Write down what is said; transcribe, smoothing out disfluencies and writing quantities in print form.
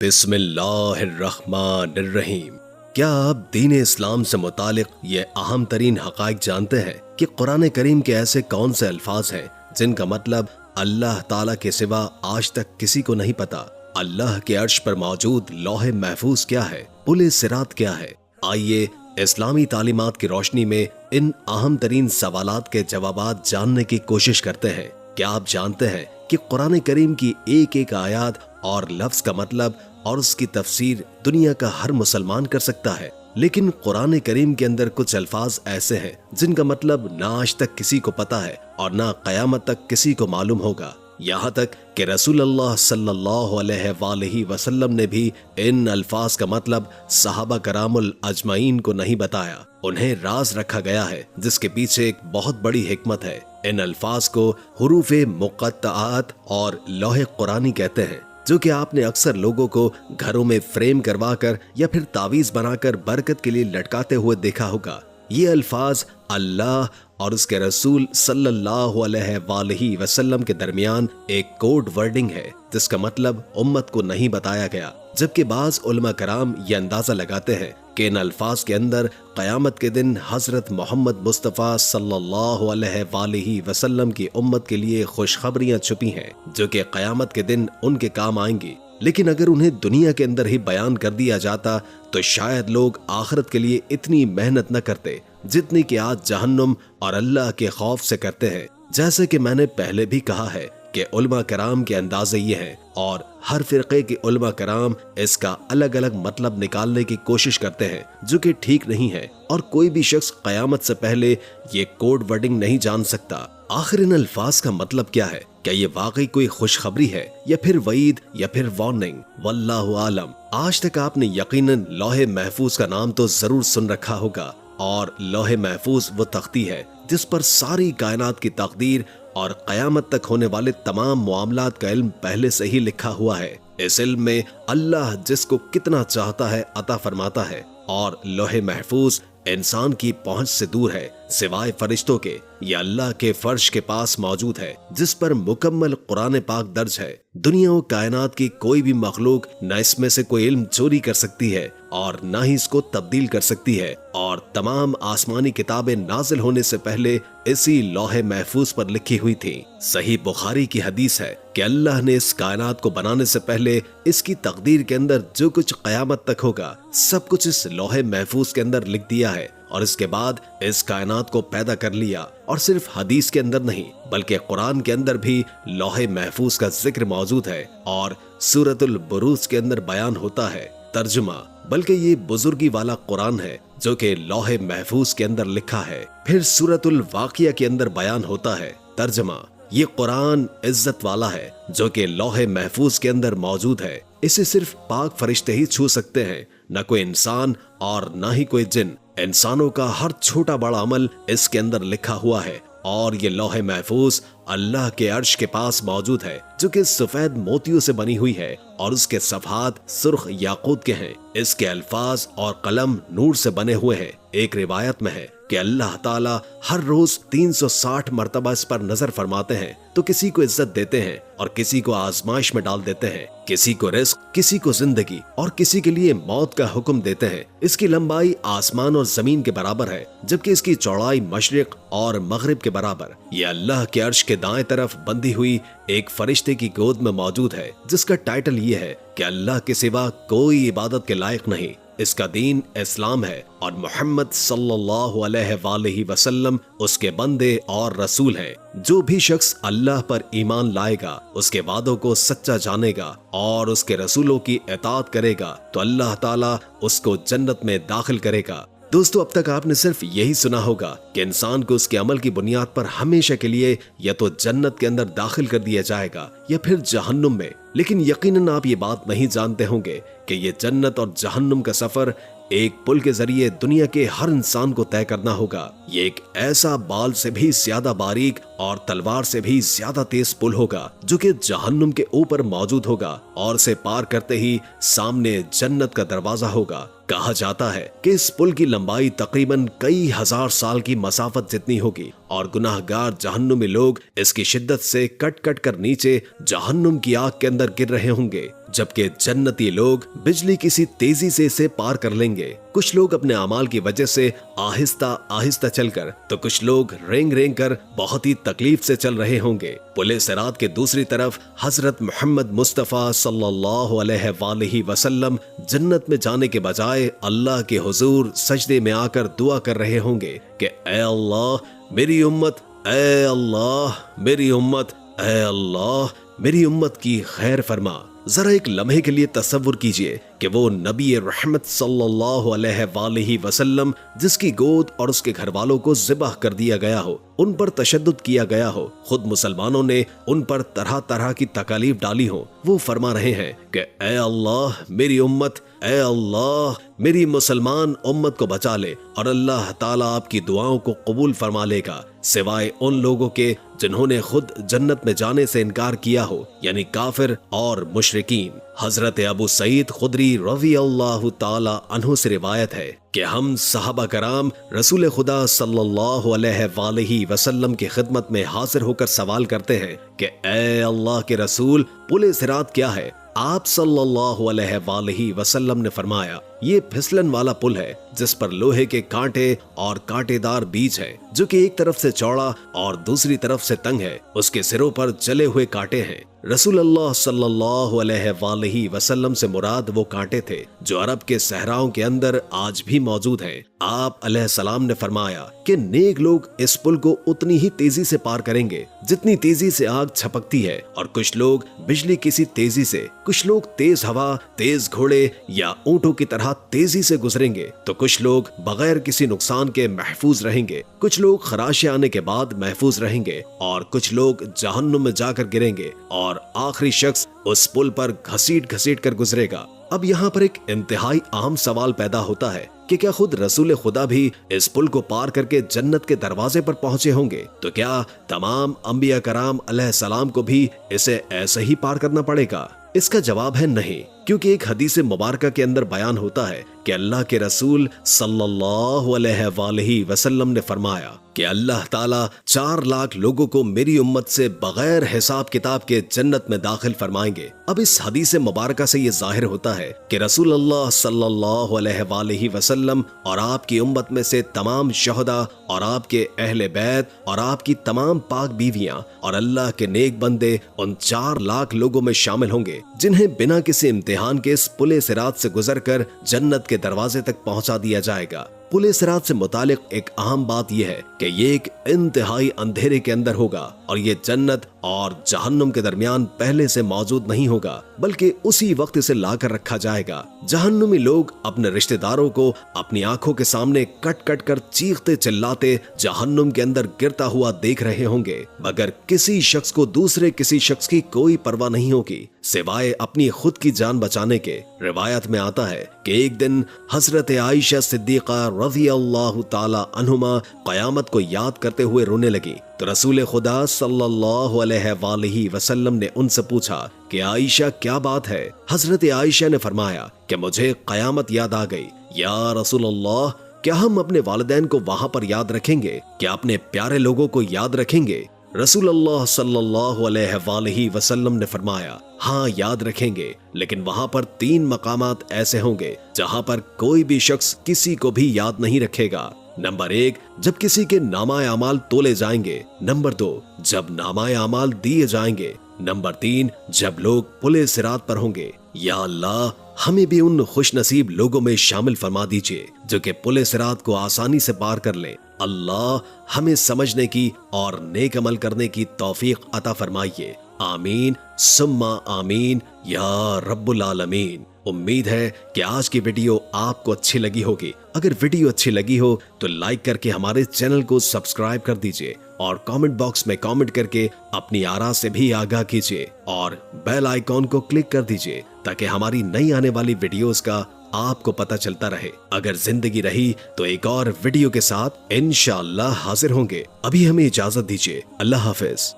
बिस्मिल्लाहिर्रहमानिर्रहीम। क्या आप दीन इस्लाम से मुतालिक ये अहम तरीन हक़ाइक़ जानते हैं कि कुरान करीम के ऐसे कौन से अल्फाज हैं जिनका मतलब अल्लाह ताला के सिवा आज तक किसी को नहीं पता? अल्लाह के अर्श पर मौजूद लौहे महफूज क्या है? पुल सिरात क्या है? आइए इस्लामी तालीमात की रोशनी में इन अहम तरीन सवालात के जवाबात जानने की कोशिश करते हैं। क्या आप जानते हैं कि कुरान करीम की एक एक आयत और लफ्ज का मतलब और उसकी तफसीर दुनिया का हर मुसलमान कर सकता है, लेकिन कुरान करीम के अंदर कुछ अल्फाज ऐसे हैं जिनका मतलब ना आज तक किसी को पता है और ना क़यामत तक किसी को मालूम होगा। यहाँ तक कि रसूलुल्लाह सल्लल्लाहु अलैहि वसल्लम ने भी इन अल्फाज का मतलब सहाबा करामुल अजमाइन को नहीं बताया। उन्हें राज रखा गया है जिसके पीछे एक बहुत बड़ी हिकमत है। इन अल्फाज को हुरूफ़े मुक़त्तआत और लौहे कुरानी कहते हैं, जो कि आपने अक्सर लोगों को घरों में फ्रेम करवाकर या फिर तावीज बनाकर बरकत के लिए लटकाते हुए देखा होगा। ये अल्फाज अल्लाह और उसके रसूल सल्लल्लाहु अलैहि वसल्लम के दरमियान एक कोड वर्डिंग है जिसका मतलब उम्मत को नहीं बताया गया, जबकि बाज़ उलमा कराम ये अंदाजा लगाते हैं कि इन अल्फाज के अंदर क़यामत के दिन हज़रत मोहम्मद मुस्तफ़ा सल्लल्लाहु अलैहि वसल्लम की उम्मत के लिए खुशखबरियाँ छुपी हैं जो कि क़यामत के दिन उनके काम आएंगी। लेकिन अगर उन्हें दुनिया के अंदर ही बयान कर दिया जाता तो शायद लोग आखिरत के लिए इतनी मेहनत न करते जितनी कि आज जहन्नुम और अल्लाह के खौफ से करते हैं। जैसे कि मैंने पहले भी कहा है कि उलमा कराम के अंदाजे ये हैं और हर फिरके के उलमा कराम इसका अलग अलग मतलब निकालने की कोशिश करते हैं, जो कि ठीक नहीं है और कोई भी शख्स क़यामत से पहले ये कोड वर्डिंग नहीं जान सकता। आखिर इन अल्फाज का मतलब क्या है? क्या ये वाकई कोई खुशखबरी है या फिर वईद या फिर वार्निंग? वल्लाहु आलम। आज तक आपने यकीनन लौहे महफूज का नाम तो जरूर सुन रखा होगा, और लौहे महफूज वो तख्ती है जिस पर सारी कायनात की तकदीर और क़यामत तक होने वाले तमाम मामलात का इल्म पहले से ही लिखा हुआ है। इस इल्म में अल्लाह जिसको कितना चाहता है अता फरमाता है, और लौहे महफूज इंसान की पहुंच से दूर है सिवाय फरिश्तों के। ये अल्लाह के फर्श के पास मौजूद है जिस पर मुकम्मल कुरान पाक दर्ज है। दुनिया और कायनात की कोई भी मखलूक न इसमें से कोई इल्म चोरी कर सकती है और न ही इसको तब्दील कर सकती है, और तमाम आसमानी किताबें नाजिल होने से पहले इसी लौहे महफूज पर लिखी हुई थी। सही बुखारी की हदीस है कि अल्लाह ने इस कायनात को बनाने से पहले इसकी तकदीर के अंदर जो कुछ क़यामत तक होगा सब कुछ इस लौहे महफूज के अंदर लिख दिया है, और इसके बाद इस कायनात को पैदा कर लिया। और सिर्फ हदीस के अंदर नहीं बल्कि कुरान के अंदर भी लौहे महफूज का जिक्र मौजूद है, और सूरतुल बुरूज के अंदर बयान होता है तर्जुमा, बल्कि ये बुजुर्गी वाला कुरान है जो कि लौहे महफूज के अंदर लिखा है। फिर सूरतुल वाक़िया के अंदर बयान होता है तर्जुमा, ये कुरान इज्जत वाला है जो कि लौहे महफूज के अंदर मौजूद है। इसे सिर्फ पाक फरिश्ते ही छू सकते हैं, न कोई इंसान और न ही कोई जिन। इंसानों का हर छोटा बड़ा अमल इसके अंदर लिखा हुआ है, और ये लौहे महफूज अल्लाह के अर्श के पास मौजूद है जो कि सफेद मोतियों से बनी हुई है, और उसके सफ़हात सुर्ख याकूत के हैं। इसके अल्फाज और कलम नूर से बने हुए हैं। एक रिवायत में है कि अल्लाह ताला हर रोज 360 मरतबा इस पर नजर फरमाते हैं, तो किसी को इज्जत देते हैं और किसी को आजमाइश में डाल देते हैं, किसी को रिस्क, किसी को जिंदगी और किसी के लिए मौत का हुक्म देते हैं। इसकी लंबाई आसमान और जमीन के बराबर है, जबकि इसकी चौड़ाई मशरिक और मगरिब के बराबर। ये अल्लाह के अर्श के दाएं तरफ बंधी हुई एक फरिश्ते की गोद में मौजूद है, जिसका टाइटल ये है कि अल्लाह के सिवा कोई इबादत के लायक नहीं। इसका दीन इस्लाम है और मोहम्मद सल्लल्लाहु अलैहि वसल्लम उसके बंदे और रसूल हैं। जो भी शख्स अल्लाह पर ईमान लाएगा, उसके वादों को सच्चा जानेगा और उसके रसूलों की इताअत करेगा तो अल्लाह ताला उसको जन्नत में दाखिल करेगा। दोस्तों, अब तक आपने सिर्फ यही सुना होगा कि इंसान को उसके अमल की बुनियाद पर हमेशा के लिए या तो जन्नत के अंदर दाखिल कर दिया जाएगा या फिर जहन्नुम में। लेकिन यकीनन आप ये बात नहीं जानते होंगे कि ये जन्नत और जहन्नुम का सफर एक पुल के जरिए दुनिया के हर इंसान को तय करना होगा। ये एक ऐसा बाल से भी ज्यादा बारीक और तलवार से भी ज्यादा तेज पुल होगा जो कि जहन्नुम के ऊपर मौजूद होगा, और इसे पार करते ही सामने जन्नत का दरवाजा होगा। कहा जाता है कि इस पुल की लंबाई तकरीबन कई हजार साल की मसाफत जितनी होगी, और गुनाहगार जहन्नुमी लोग इसकी शिद्दत से कट कट कर नीचे जहन्नुम की आग के अंदर गिर रहे होंगे, जबकि जन्नती लोग बिजली किसी तेजी से इसे पार कर लेंगे। कुछ लोग अपने अमाल की वजह से आहिस्ता आहिस्ता चलकर, तो कुछ लोग रेंग रेंग कर बहुत ही तकलीफ से चल रहे होंगे। पुले सिरात के दूसरी तरफ हजरत मोहम्मद मुस्तफ़ा सल्लल्लाहु अलैहि वसल्लम जन्नत में जाने के बजाय अल्लाह के हुजूर सजदे में आकर दुआ कर रहे होंगे कि ऐ अल्लाह मेरी उम्मत, ऐ अल्लाह मेरी उम्मत, ऐ अल्लाह मेरी उम्मत की खैर फरमा। जरा एक लम्हे के लिए तसव्वुर कीजिए कि वो नबी रहमत सल्लल्लाहु अलैहि वसल्लम जिसकी गोद और उसके घर वालों को ज़िबाह कर दिया गया हो, उन पर तशद्दुद किया गया हो, खुद मुसलमानों ने उन पर तरह तरह की तकालीफ डाली हो, वो फरमा रहे हैं कि ऐ अल्लाह मेरी उम्मत, ऐ अल्लाह मेरी मुसलमान उम्मत को बचा ले और अल्लाह ताला आपकी दुआओं को कबूल फरमा लेगा, सिवाय उन लोगों के जिन्होंने खुद जन्नत में जाने से इनकार किया हो, यानी काफिर और मुशरिकीन। हजरत अबू सईद खुदरी रज़ी अल्लाह ताला अन्हु से रिवायत है कि हम सहाबा कराम रसूल खुदा सल्लल्लाहु अलैहि वसल्लम की खिदमत में हाजिर होकर सवाल करते हैं कि ऐ अल्लाह के रसूल, पुले सिरात क्या है? आप सल्लल्लाहु अलैहि वसल्लम ने फरमाया, ये फिसलन वाला पुल है जिस पर लोहे के कांटे और कांटेदार बीज है, जो कि एक तरफ से चौड़ा और दूसरी तरफ से तंग है। उसके सिरों पर जले हुए कांटे हैं। रसूलुल्लाह सल्लल्लाहु अलैहि वसल्लम से मुराद वो कांटे थे जो अरब के सहराओं के अंदर आज भी मौजूद हैं। आप अलैहिस्सलाम ने फरमाया कि नेक लोग इस पुल को उतनी ही तेजी से पार करेंगे जितनी तेजी से आग छपकती है, और कुछ लोग बिजली किसी तेजी से, कुछ लोग तेज हवा, तेज घोड़े या ऊंटों की तरह तेजी से गुजरेंगे, तो कुछ लोग बगैर किसी नुकसान के महफूज रहेंगे, कुछ लोग खराशे आने के बाद महफूज रहेंगे, और कुछ लोग जहन्नुम में जाकर गिरेंगे, और आखिरी शख्स उस पुल पर घसीट घसीट कर गुजरेगा। अब यहाँ पर एक इंतहाई अहम सवाल पैदा होता है कि क्या खुद रसूल खुदा भी इस पुल को पार करके जन्नत के दरवाजे पर पहुंचे होंगे? तो क्या तमाम अंबिया कराम अलैहिस्सलाम को भी इसे ऐसे ही पार करना पड़ेगा? इसका जवाब है नहीं, क्योंकि एक हदीस मुबारका के अंदर बयान होता है कि अल्लाह के रसूल सल्लल्लाहु अलैहि वसल्लम ने फरमाया कि अल्लाह ताला 4 लाख लोगों को मेरी उम्मत से बगैर हिसाब किताब के जन्नत में दाखिल फरमाएंगे। अब इस हदीस मुबारका से ये जाहिर होता है कि रसूलुल्लाह सल्लल्लाहु अलैहि वसल्लम और आपकी उम्मत में से तमाम शहदा और आपके अहले बैत और आपकी तमाम पाक बीवियां और अल्लाह के नेक बंदे उन 4 लाख लोगों में शामिल होंगे जिन्हें बिना किसी इम्तिहान के इस पुले सिरात से गुजरकर जन्नत के दरवाजे तक पहुंचा दिया जाएगा। पुले सिरात से मुतालिक एक अहम बात यह है कि ये एक इंतहाई अंधेरे के अंदर होगा और ये जन्नत और जहन्नुम के दरमियान पहले से मौजूद नहीं होगा, बल्कि उसी वक्त इसे लाकर रखा जाएगा। जहन्नुमी लोग अपने रिश्तेदारों को अपनी आंखों के सामने कट कट कर चीखते चिल्लाते जहन्नुम के अंदर गिरता हुआ देख रहे होंगे, मगर किसी शख्स को दूसरे किसी शख्स की कोई परवाह नहीं होगी सिवाय अपनी खुद की जान बचाने के। रिवायत में आता है कि एक दिन हजरत आयशा सिद्दीका रज़ी अल्लाह ताला अन्हुमा क़यामत को याद करते हुए रोने लगी, तो रसूल खुदा सल्लल्लाहु अलैहि वसल्लम ने उनसे पूछा कि आयशा क्या बात है? हजरत आयशा ने फरमाया कि मुझे क़यामत याद आ गई। या रसूलल्लाह, क्या हम अपने वालिदैन को वहां पर याद रखेंगे? क्या अपने प्यारे लोगों को याद रखेंगे? रसूलुल्लाह सल्लल्लाहु अलैहि वसल्लम ने फरमाया, हाँ याद रखेंगे, लेकिन वहां पर 3 मकामात ऐसे होंगे जहां पर कोई भी शख्स किसी को भी याद नहीं रखेगा। नंबर 1, जब किसी के नामाए अमाल तोले जाएंगे। नंबर 2, जब नामाए अमाल दिए जाएंगे। नंबर 3, जब लोग पुले सिरात पर होंगे। या अल्लाह, हमें भी उन खुशनसीब लोगों में शामिल फरमा दीजिए जो कि पुले सिरात को आसानी से पार कर लें। अल्लाह हमें समझने की और नेक अमल करने की तौफीक अता फरमाइए। आमीन सुम्मा आमीन या रब्बुल आलमीन। उम्मीद है कि आज की वीडियो आपको अच्छी लगी होगी। अगर वीडियो अच्छी लगी हो तो लाइक करके हमारे चैनल को सब्सक्राइब कर दीजिए और कमेंट बॉक्स में कमेंट करके अपनी आरा से भी आगाह कीजिए और बेल आइकॉन को क्लिक कर दीजिए ताकि हमारी नई आने वाली वीडियोस का आपको पता चलता रहे। अगर जिंदगी रही तो एक और वीडियो के साथ इंशाअल्लाह हाजिर होंगे। अभी हमें इजाजत दीजिए। अल्लाह हाफिज।